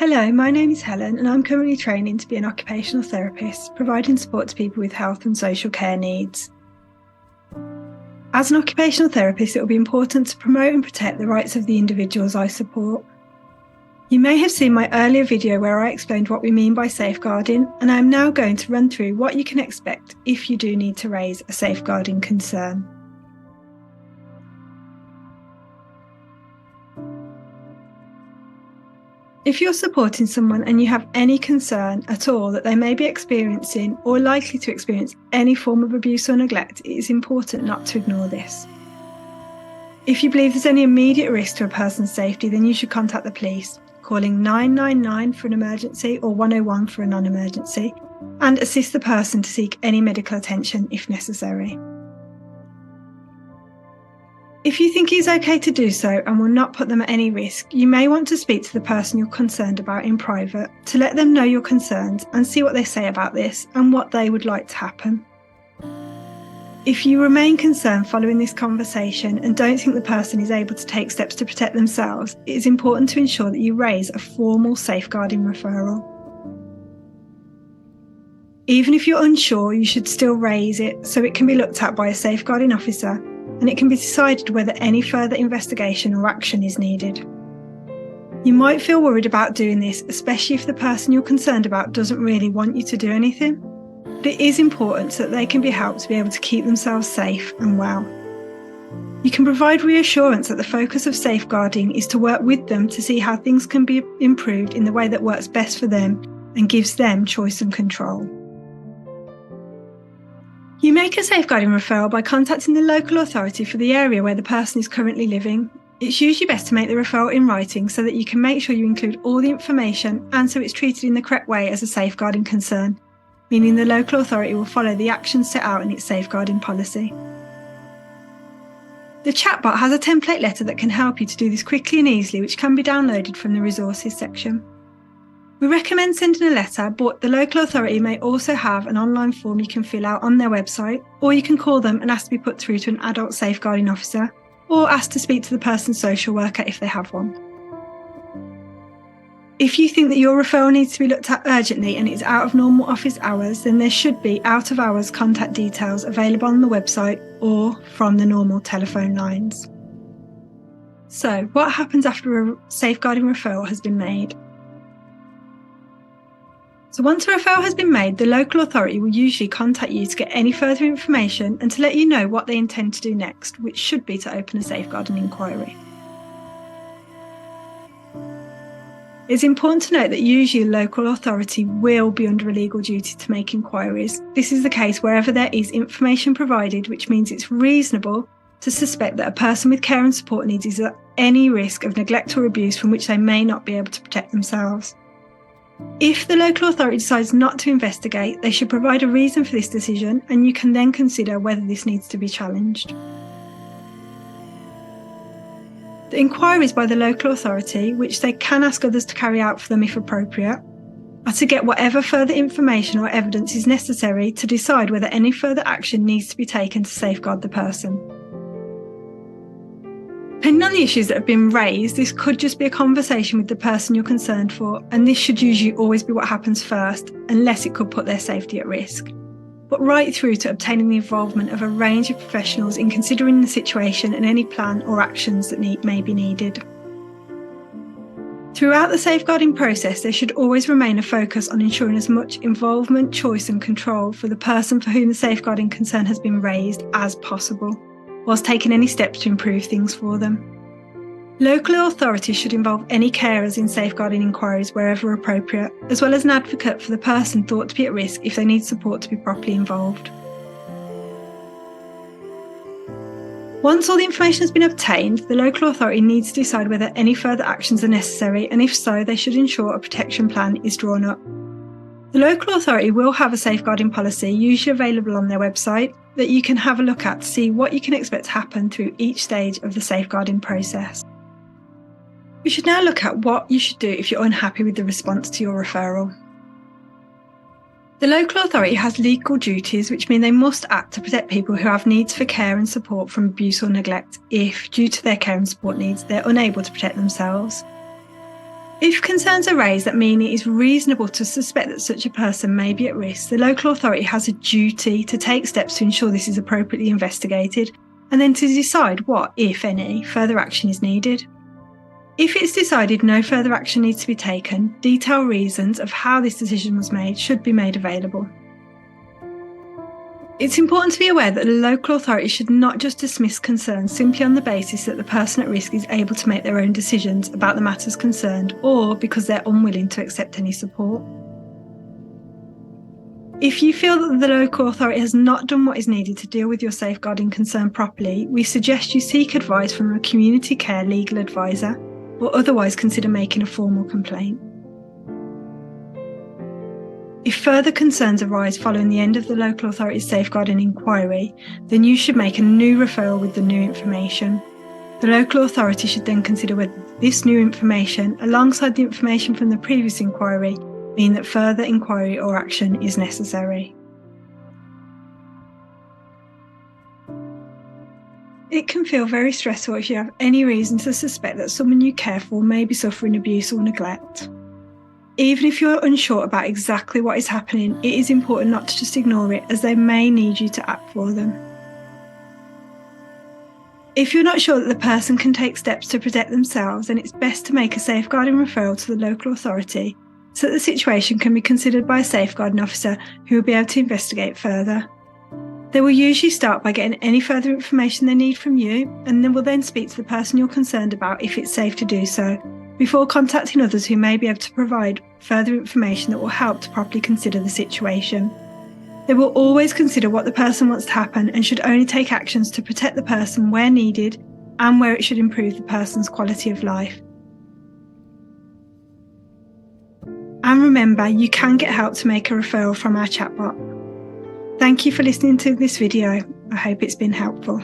Hello, my name is Helen and I'm currently training to be an occupational therapist, providing support to people with health and social care needs. As an occupational therapist, it will be important to promote and protect the rights of the individuals I support. You may have seen my earlier video where I explained what we mean by safeguarding, and I am now going to run through what you can expect if you do need to raise a safeguarding concern. If you're supporting someone and you have any concern at all that they may be experiencing or likely to experience any form of abuse or neglect, it is important not to ignore this. If you believe there's any immediate risk to a person's safety, then you should contact the police, calling 999 for an emergency or 101 for a non-emergency, and assist the person to seek any medical attention if necessary. If you think it's okay to do so and will not put them at any risk, you may want to speak to the person you're concerned about in private to let them know your concerns and see what they say about this and what they would like to happen. If you remain concerned following this conversation and don't think the person is able to take steps to protect themselves, it is important to ensure that you raise a formal safeguarding referral. Even if you're unsure, you should still raise it so it can be looked at by a safeguarding officer and it can be decided whether any further investigation or action is needed. You might feel worried about doing this, especially if the person you're concerned about doesn't really want you to do anything. But it is important so that they can be helped to be able to keep themselves safe and well. You can provide reassurance that the focus of safeguarding is to work with them to see how things can be improved in the way that works best for them and gives them choice and control. You make a safeguarding referral by contacting the local authority for the area where the person is currently living. It's usually best to make the referral in writing so that you can make sure you include all the information and so it's treated in the correct way as a safeguarding concern, meaning the local authority will follow the actions set out in its safeguarding policy. The chatbot has a template letter that can help you to do this quickly and easily, which can be downloaded from the resources section. We recommend sending a letter, but the local authority may also have an online form you can fill out on their website, or you can call them and ask to be put through to an adult safeguarding officer, or ask to speak to the person's social worker if they have one. If you think that your referral needs to be looked at urgently and it's out of normal office hours, then there should be out-of-hours contact details available on the website or from the normal telephone lines. So, what happens after a safeguarding referral has been made? So once a referral has been made, the local authority will usually contact you to get any further information and to let you know what they intend to do next, which should be to open a safeguarding inquiry. It's important to note that usually a local authority will be under a legal duty to make inquiries. This is the case wherever there is information provided, which means it's reasonable to suspect that a person with care and support needs is at any risk of neglect or abuse from which they may not be able to protect themselves. If the local authority decides not to investigate, they should provide a reason for this decision, and you can then consider whether this needs to be challenged. The inquiries by the local authority, which they can ask others to carry out for them if appropriate, are to get whatever further information or evidence is necessary to decide whether any further action needs to be taken to safeguard the person. Depending on the issues that have been raised, this could just be a conversation with the person you're concerned for, and this should usually always be what happens first, unless it could put their safety at risk. But right through to obtaining the involvement of a range of professionals in considering the situation and any plan or actions that may be needed. Throughout the safeguarding process, there should always remain a focus on ensuring as much involvement, choice and control for the person for whom the safeguarding concern has been raised as possible, whilst taking any steps to improve things for them. Local authorities should involve any carers in safeguarding inquiries wherever appropriate, as well as an advocate for the person thought to be at risk if they need support to be properly involved. Once all the information has been obtained, the local authority needs to decide whether any further actions are necessary, and if so, they should ensure a protection plan is drawn up. The local authority will have a safeguarding policy, usually available on their website, that you can have a look at to see what you can expect to happen through each stage of the safeguarding process. We should now look at what you should do if you're unhappy with the response to your referral. The local authority has legal duties, which mean they must act to protect people who have needs for care and support from abuse or neglect if, due to their care and support needs, they're unable to protect themselves. If concerns are raised that mean it is reasonable to suspect that such a person may be at risk, the local authority has a duty to take steps to ensure this is appropriately investigated and then to decide what, if any, further action is needed. If it's decided no further action needs to be taken, detailed reasons of how this decision was made should be made available. It's important to be aware that the local authority should not just dismiss concerns simply on the basis that the person at risk is able to make their own decisions about the matters concerned or because they're unwilling to accept any support. If you feel that the local authority has not done what is needed to deal with your safeguarding concern properly, we suggest you seek advice from a community care legal advisor or otherwise consider making a formal complaint. If further concerns arise following the end of the local authority's safeguarding inquiry, then you should make a new referral with the new information. The local authority should then consider whether this new information, alongside the information from the previous inquiry, mean that further inquiry or action is necessary. It can feel very stressful if you have any reason to suspect that someone you care for may be suffering abuse or neglect. Even if you're unsure about exactly what is happening, it is important not to just ignore it, as they may need you to act for them. If you're not sure that the person can take steps to protect themselves, then it's best to make a safeguarding referral to the local authority so that the situation can be considered by a safeguarding officer who will be able to investigate further. They will usually start by getting any further information they need from you, and then will then speak to the person you're concerned about if it's safe to do so, before contacting others who may be able to provide further information that will help to properly consider the situation. They will always consider what the person wants to happen and should only take actions to protect the person where needed and where it should improve the person's quality of life. And remember, you can get help to make a referral from our chatbot. Thank you for listening to this video. I hope it's been helpful.